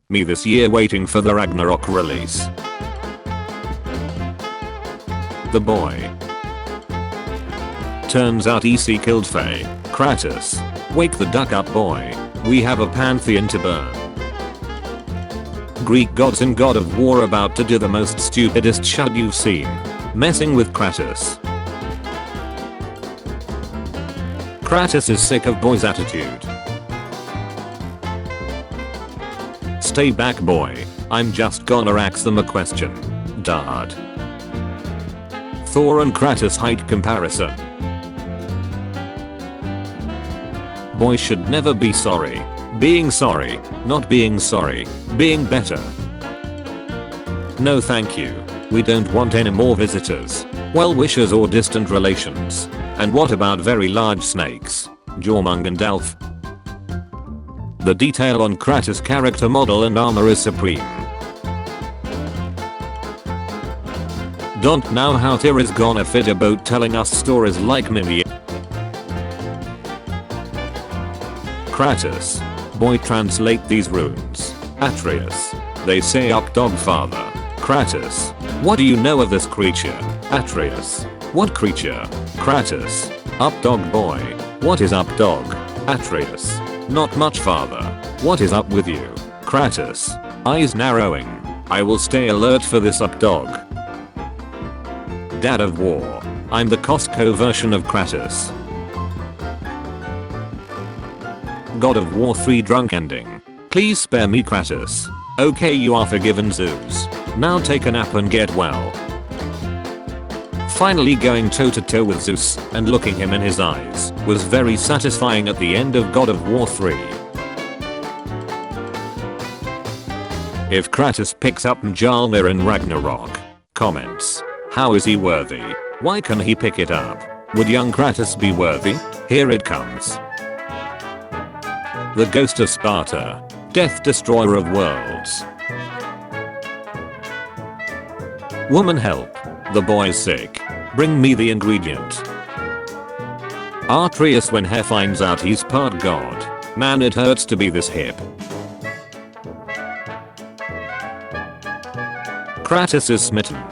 Me this year waiting for the Ragnarok release. The boy. Turns out EC killed Faye. Kratos. Wake the duck up, boy. We have a pantheon to burn. Greek gods and God of War about to do the most stupidest shit you've seen. Messing with Kratos. Kratos is sick of boy's attitude. Stay back, boy. I'm just gonna ask them a question. Dad. Thor and Kratos height comparison. Boy should never be sorry. Being sorry, not being sorry, being better. No thank you. We don't want any more visitors, well-wishers or distant relations. And what about very large snakes? Jormung and Elf. The detail on Kratos' character model and armor is supreme. Don't know how Tyr is gonna fit a boat telling us stories like Mimir. Kratos. Boy translate these runes. Atreus. They say up dog father. Kratos. What do you know of this creature? Atreus. What creature? Kratos. Up dog boy. What is up dog? Atreus. Not much father. What is up with you? Kratos. Eyes narrowing. I will stay alert for this up dog. Dad of War. I'm the Costco version of Kratos. God of War 3 drunk ending. Please spare me, Kratos. Okay, you are forgiven, Zeus. Now take a nap and get well. Finally going toe to toe with Zeus and looking him in his eyes was very satisfying at the end of God of War 3. If Kratos picks up Mjolnir in Ragnarok. Comments. How is he worthy? Why can he pick it up? Would young Kratos be worthy? Here it comes. The Ghost of Sparta. Death, destroyer of worlds. Woman help. The boy's sick. Bring me the ingredient. Atreus when he finds out he's part god. Man, it hurts to be this hip. Kratos is smitten.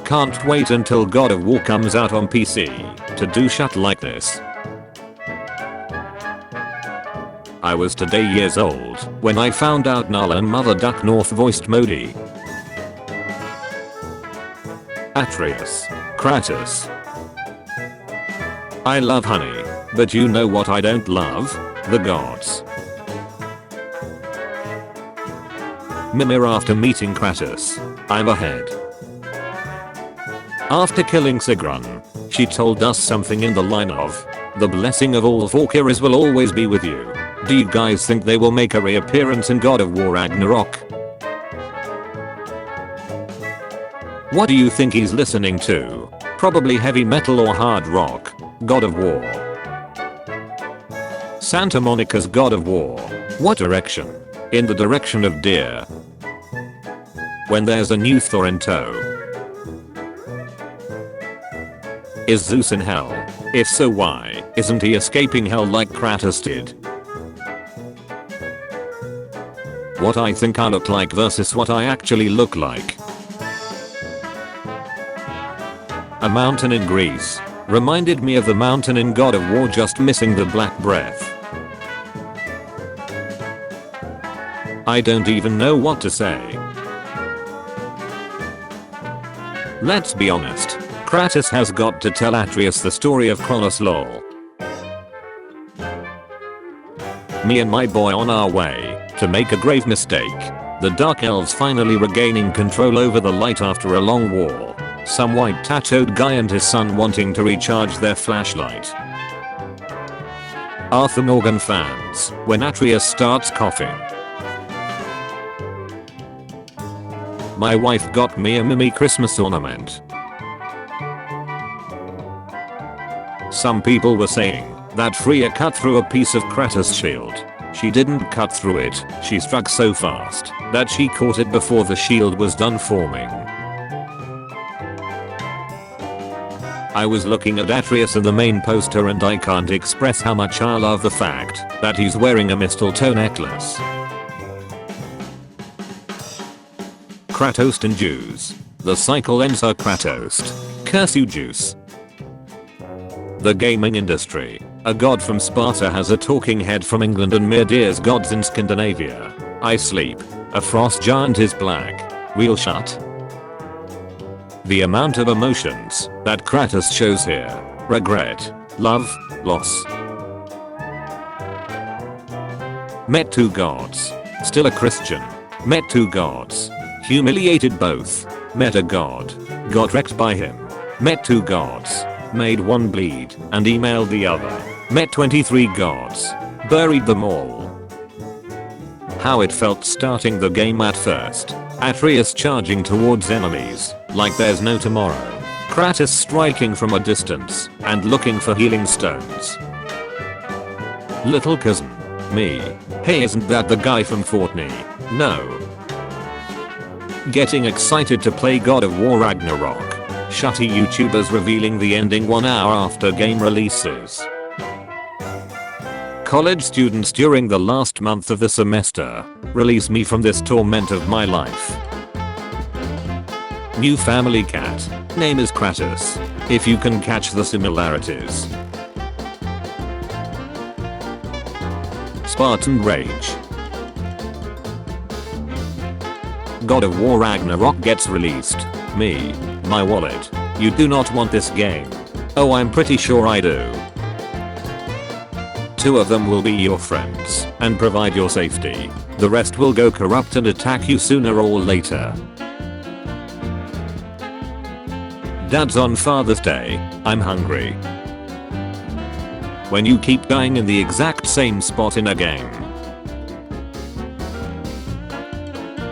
Can't wait until God of War comes out on PC to do shit like this. I was today years old when I found out Nala and Mother Duck North voiced Modi. Atreus. Kratos. I love honey, but you know what I don't love? The gods. Mimir after meeting Kratos. I'm ahead. After killing Sigrun, she told us something in the line of, the blessing of all Valkyries will always be with you. Do you guys think they will make a reappearance in God of War Ragnarok? What do you think he's listening to? Probably heavy metal or hard rock. God of War. Santa Monica's God of War. What direction? In the direction of deer. When there's a new Thor in tow. Is Zeus in hell? If so, why isn't he escaping hell like Kratos did? What I think I look like versus what I actually look like. A mountain in Greece reminded me of the mountain in God of War, just missing the black breath. I don't even know what to say. Let's be honest, Kratos has got to tell Atreus the story of Kronos lol. Me and my boy on our way to make a grave mistake. The Dark Elves finally regaining control over the light after a long war. Some white tattooed guy and his son wanting to recharge their flashlight. Arthur Morgan fans when Atreus starts coughing. My wife got me a Mimi Christmas ornament. Some people were saying that Freya cut through a piece of Kratos' shield. She didn't cut through it, she struck so fast that she caught it before the shield was done forming. I was looking at Atreus in the main poster and I can't express how much I love the fact that he's wearing a mistletoe necklace. Kratos and Jews. The cycle ends. Kratos. Curse you, Jews. The gaming industry. A god from Sparta has a talking head from England and Mirdir's gods in Scandinavia. I sleep. A frost giant is black. Real shut. The amount of emotions that Kratos shows here. Regret. Love. Loss. Met two gods. Still a Christian. Met two gods. Humiliated both. Met a god. Got wrecked by him. Met two gods. Made one bleed and emailed the other. Met 23 gods. Buried them all. How it felt starting the game at first. Atreus charging towards enemies like there's no tomorrow. Kratos striking from a distance and looking for healing stones. Little cousin. Me. Hey, isn't that the guy from Fortnite? No. Getting excited to play God of War Ragnarok. Shutty YouTubers revealing the ending 1 hour after game releases. College students during the last month of the semester. Release me from this torment of my life. New family cat. Name is Kratos. If you can catch the similarities. Spartan rage. God of War Ragnarok gets released. Me. My wallet. You do not want this game. Oh, I'm pretty sure I do. 2 of them will be your friends and provide your safety. The rest will go corrupt and attack you sooner or later. Dad's on Father's Day. I'm hungry. When you keep dying in the exact same spot in a game.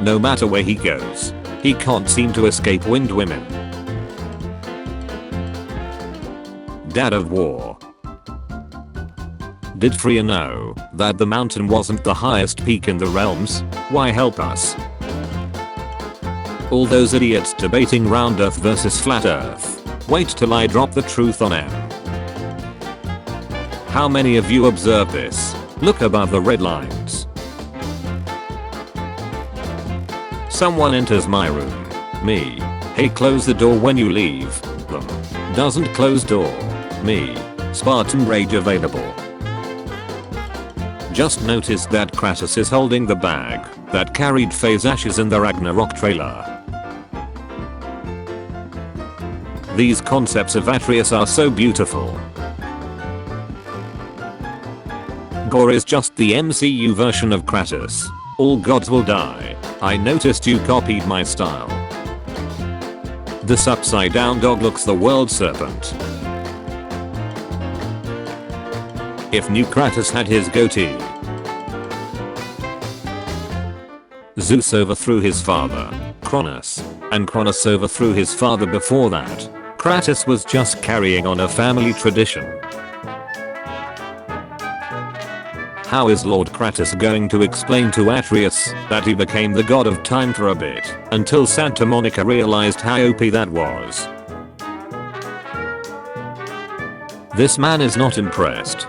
No matter where he goes, he can't seem to escape winged women. Dad of War. Did Freya know that the mountain wasn't the highest peak in the realms? Why help us? All those idiots debating round earth versus flat earth. Wait till I drop the truth on M. How many of you observe this? Look above the red lines. Someone enters my room. Me. Hey, close the door when you leave. Them. Doesn't close door. Me. Spartan rage available. Just noticed that Kratos is holding the bag that carried Faye's ashes in the Ragnarok trailer. These concepts of Atreus are so beautiful. Gorr is just the MCU version of Kratos. All gods will die. I noticed you copied my style. This upside down dog looks the world serpent. If new Kratos had his goatee. Zeus overthrew his father, Kronos, and Kronos overthrew his father before that. Kratos was just carrying on a family tradition. How is Lord Kratos going to explain to Atreus that he became the god of time for a bit until Santa Monica realized how OP that was? This man is not impressed.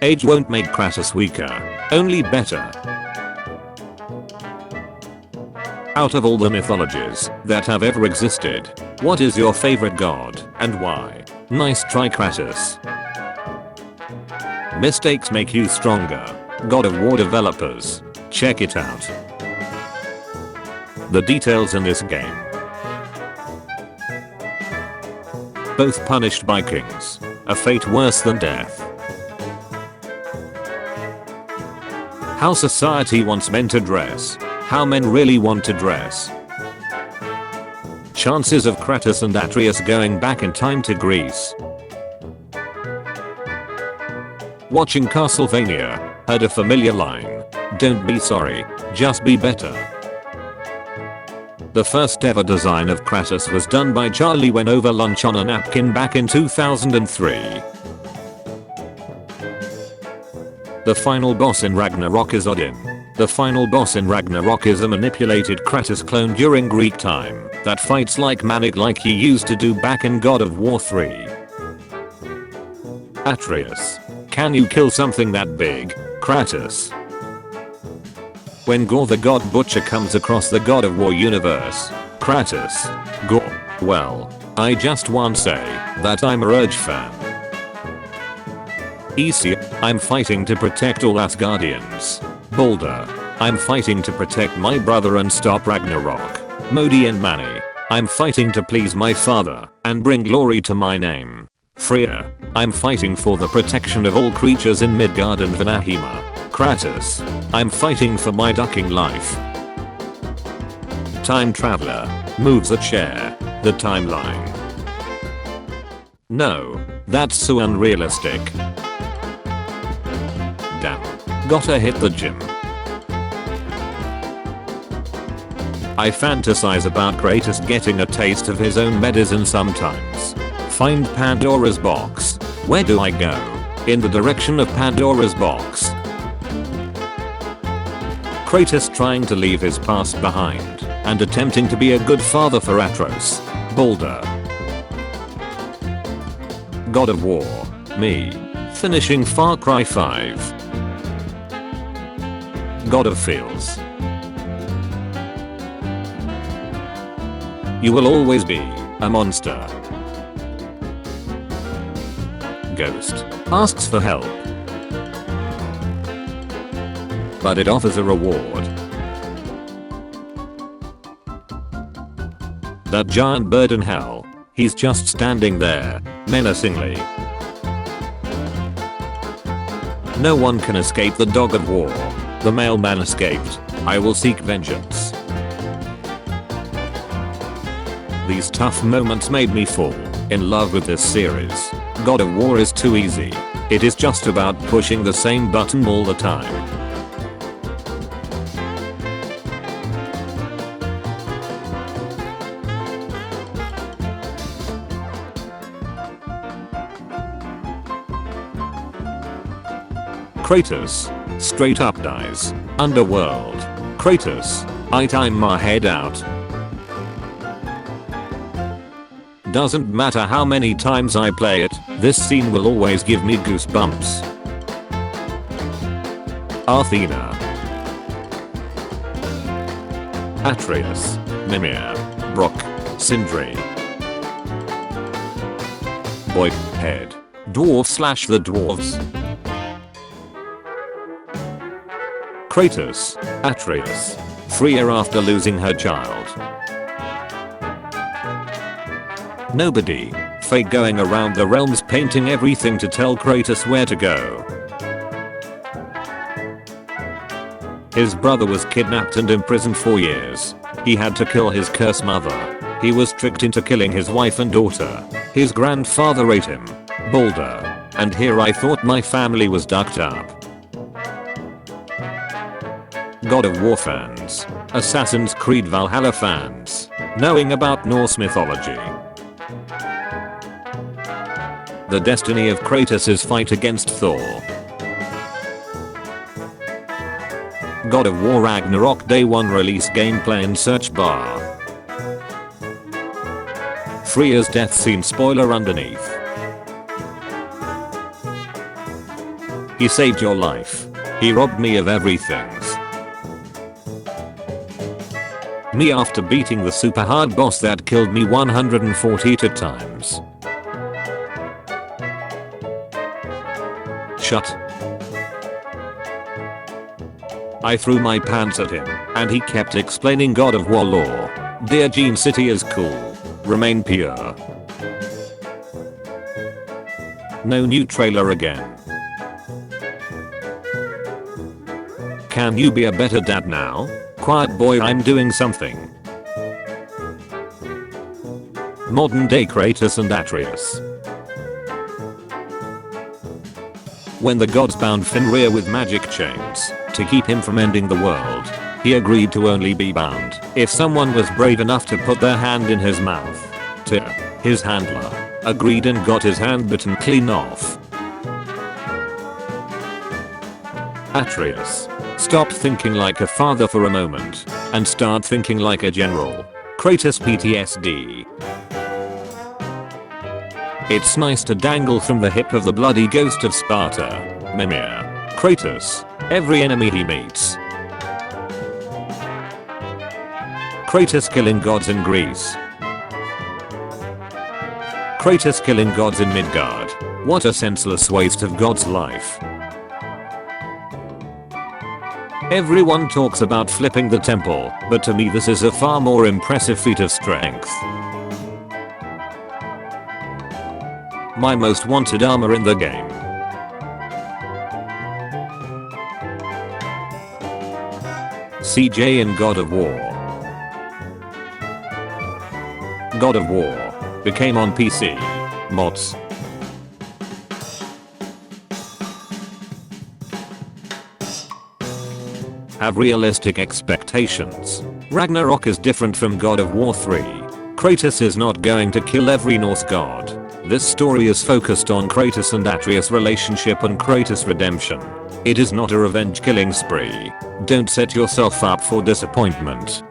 Age won't make Kratos weaker, only better. Out of all the mythologies that have ever existed, what is your favorite god and why? Nice try, Kratos. Mistakes make you stronger. God of War developers. Check it out. The details in this game. Both punished by kings. A fate worse than death. How society wants men to dress. How men really want to dress. Chances of Kratos and Atreus going back in time to Greece. Watching Castlevania, heard a familiar line. Don't be sorry, just be better. The first ever design of Kratos was done by Charlie when over lunch on a napkin back in 2003. The final boss in Ragnarok is Odin. The final boss in Ragnarok is a manipulated Kratos clone during Greek time that fights like manic like he used to do back in God of War 3. Atreus. Can you kill something that big, Kratos? When Gorr the God Butcher comes across the God of War universe, Kratos, Gorr, well, I just want to say that I'm a Urge fan. Aesir, I'm fighting to protect all Asgardians. Balder, I'm fighting to protect my brother and stop Ragnarok. Modi and Mani, I'm fighting to please my father and bring glory to my name. Freya, I'm fighting for the protection of all creatures in Midgard and Vanaheima. Kratos, I'm fighting for my ducking life. Time Traveler, moves a chair, the timeline. No, that's so unrealistic. Damn, gotta hit the gym. I fantasize about Kratos getting a taste of his own medicine sometimes. Find Pandora's box. Where do I go? In the direction of Pandora's box. Kratos trying to leave his past behind and attempting to be a good father for Atreus. Balder. God of War. Me. Finishing Far Cry 5. God of Feels. You will always be a monster. Ghost asks for help, but it offers a reward. That giant bird in hell, he's just standing there, menacingly. No one can escape the dog of war. The mailman escaped. I will seek vengeance. These tough moments made me fall in love with this series. God of War is too easy. It is just about pushing the same button all the time. Kratos, straight up dies. Underworld. Kratos, I time my head out. Doesn't matter how many times I play it, this scene will always give me goosebumps. Athena. Atreus, Mimir, Brock, Sindri. Boy, head. Dwarf slash the dwarves. Kratos, Atreus, Freya after losing her child. Nobody, Faye going around the realms painting everything to tell Kratos where to go. His brother was kidnapped and imprisoned for years. He had to kill his curse mother. He was tricked into killing his wife and daughter. His grandfather ate him. Balder. And here I thought my family was ducked up. God of War fans. Assassin's Creed Valhalla fans. Knowing about Norse mythology. The destiny of Kratos' fight against Thor. God of War Ragnarok Day 1 release gameplay in search bar. Freya's death scene spoiler underneath. He saved your life. He robbed me of everything. Me after beating the super hard boss that killed me 142 times. Shut. I threw my pants at him, and he kept explaining God of War lore. Dear Gene City is cool. Remain pure. No new trailer again. Can you be a better dad now? Quiet boy, I'm doing something. Modern day Kratos and Atreus. When the gods bound Fenrir with magic chains to keep him from ending the world, he agreed to only be bound if someone was brave enough to put their hand in his mouth. Tyr, his handler, agreed and got his hand bitten clean off. Atreus, stop thinking like a father for a moment and start thinking like a general. Kratos PTSD. It's nice to dangle from the hip of the bloody Ghost of Sparta. Mimir. Kratos. Every enemy he meets. Kratos killing gods in Greece. Kratos killing gods in Midgard. What a senseless waste of God's life. Everyone talks about flipping the temple, but to me this is a far more impressive feat of strength. My most wanted armor in the game. CJ in God of War. God of War became on PC. Mods. Have realistic expectations. Ragnarok is different from God of War 3. Kratos is not going to kill every Norse god. This story is focused on Kratos and Atreus' relationship and Kratos' redemption. It is not a revenge killing spree. Don't set yourself up for disappointment.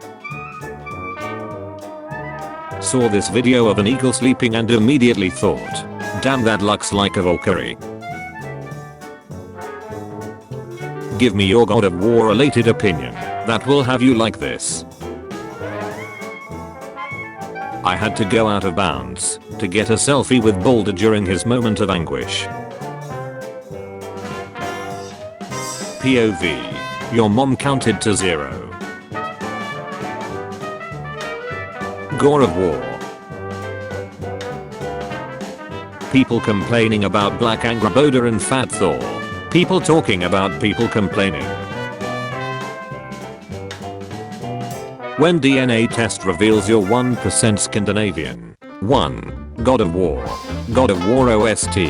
Saw this video of an eagle sleeping and immediately thought, damn, that looks like a Valkyrie. Give me your God of War related opinion that will have you like this. I had to go out of bounds to get a selfie with Balder during his moment of anguish. POV. Your mom counted to 0. Gorr of War. People complaining about Black Anger Boda and Fat Thor. People talking about people complaining. When DNA test reveals you're 1% Scandinavian. 1. God of War. God of War OST.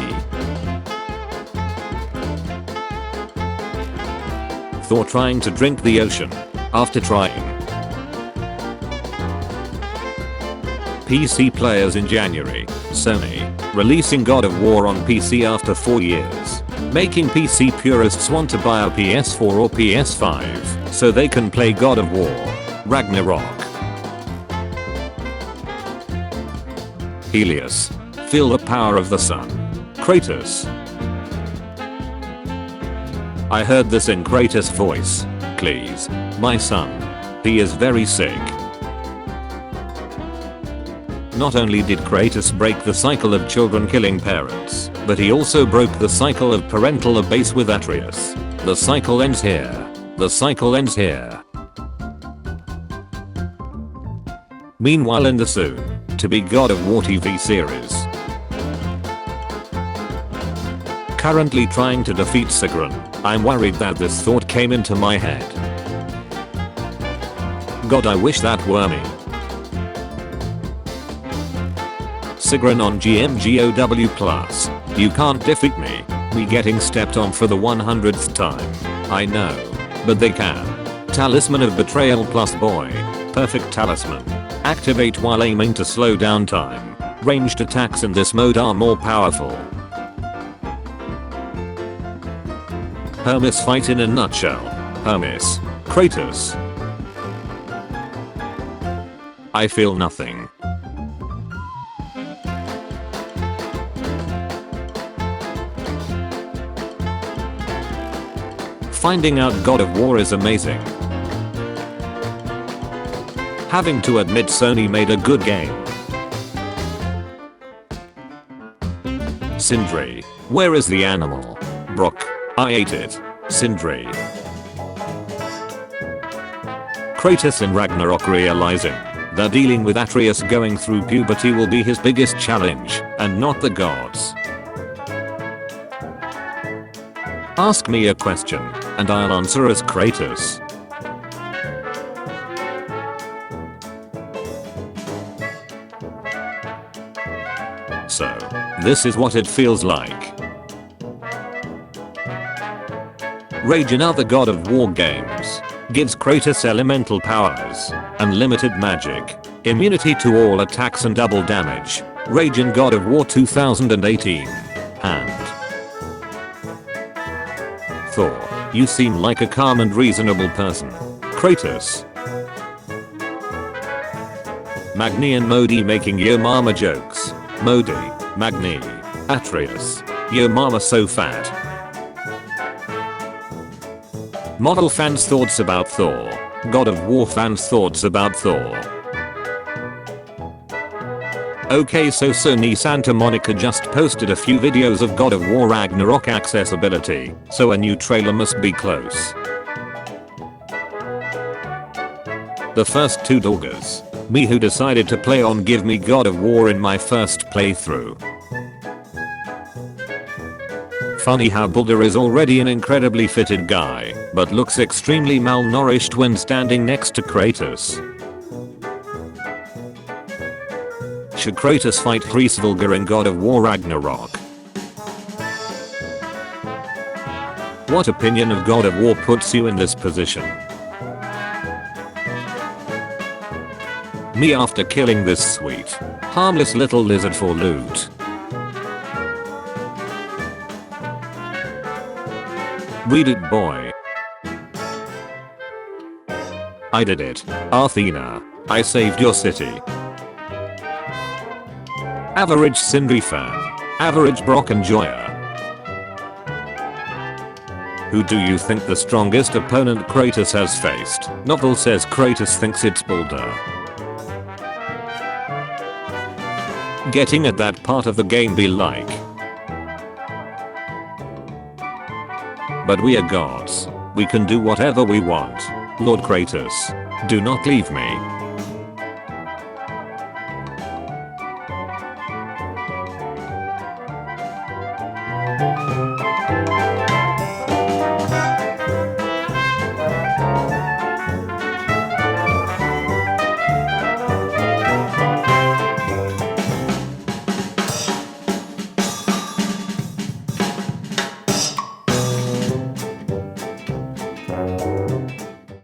Thor trying to drink the ocean. After trying. PC players in January. Sony. Releasing God of War on PC after 4 years. Making PC purists want to buy a PS4 or PS5 so they can play God of War. Ragnarok. Helios. Feel the power of the sun. Kratos. I heard this in Kratos' voice. Please, my son. He is very sick. Not only did Kratos break the cycle of children killing parents, but he also broke the cycle of parental abuse with Atreus. The cycle ends here. The cycle ends here. Meanwhile, in the soon-to-be God of War TV series, currently trying to defeat Sigrun, I'm worried that this thought came into my head. God, I wish that were me. Sigrun on GMGOW+. You can't defeat me. Me getting stepped on for the 100th time. I know. But they can. Talisman of Betrayal plus boy. Perfect talisman. Activate while aiming to slow down time. Ranged attacks in this mode are more powerful. Hermes fight in a nutshell. Hermes. Kratos. I feel nothing. Finding out God of War is amazing. Having to admit Sony made a good game. Sindri. Where is the animal? Brock. I ate it. Sindri. Kratos in Ragnarok realizing that dealing with Atreus going through puberty will be his biggest challenge, and not the gods. Ask me a question, and I'll answer as Kratos. So, this is what it feels like. Rage in other God of War games gives Kratos elemental powers, unlimited magic, immunity to all attacks and double damage. Rage in God of War 2018. Hand. Thor, you seem like a calm and reasonable person. Kratos. Magni and Modi making yo mama jokes. Modi, Magni, Atreus. Yo mama so fat. Marvel fans thoughts about Thor. God of War fans thoughts about Thor. Okay, so Sony Santa Monica just posted a few videos of God of War Ragnarok accessibility, so a new trailer must be close. The first two doggers. Me who decided to play on Give Me God of War in my first playthrough. Funny how Baldur is already an incredibly fitted guy, but looks extremely malnourished when standing next to Kratos. Should Kratos fight Hrisvalgur in God of War Ragnarok? What opinion of God of War puts you in this position? Me after killing this sweet, harmless little lizard for loot. Read it, boy. I did it, Athena. I saved your city. Average Sindri fan. Average Brock enjoyer. Who do you think the strongest opponent Kratos has faced? Novel says Kratos thinks it's Baldur. Getting at that part of the game be like. But we are gods. We can do whatever we want. Lord Kratos, do not leave me.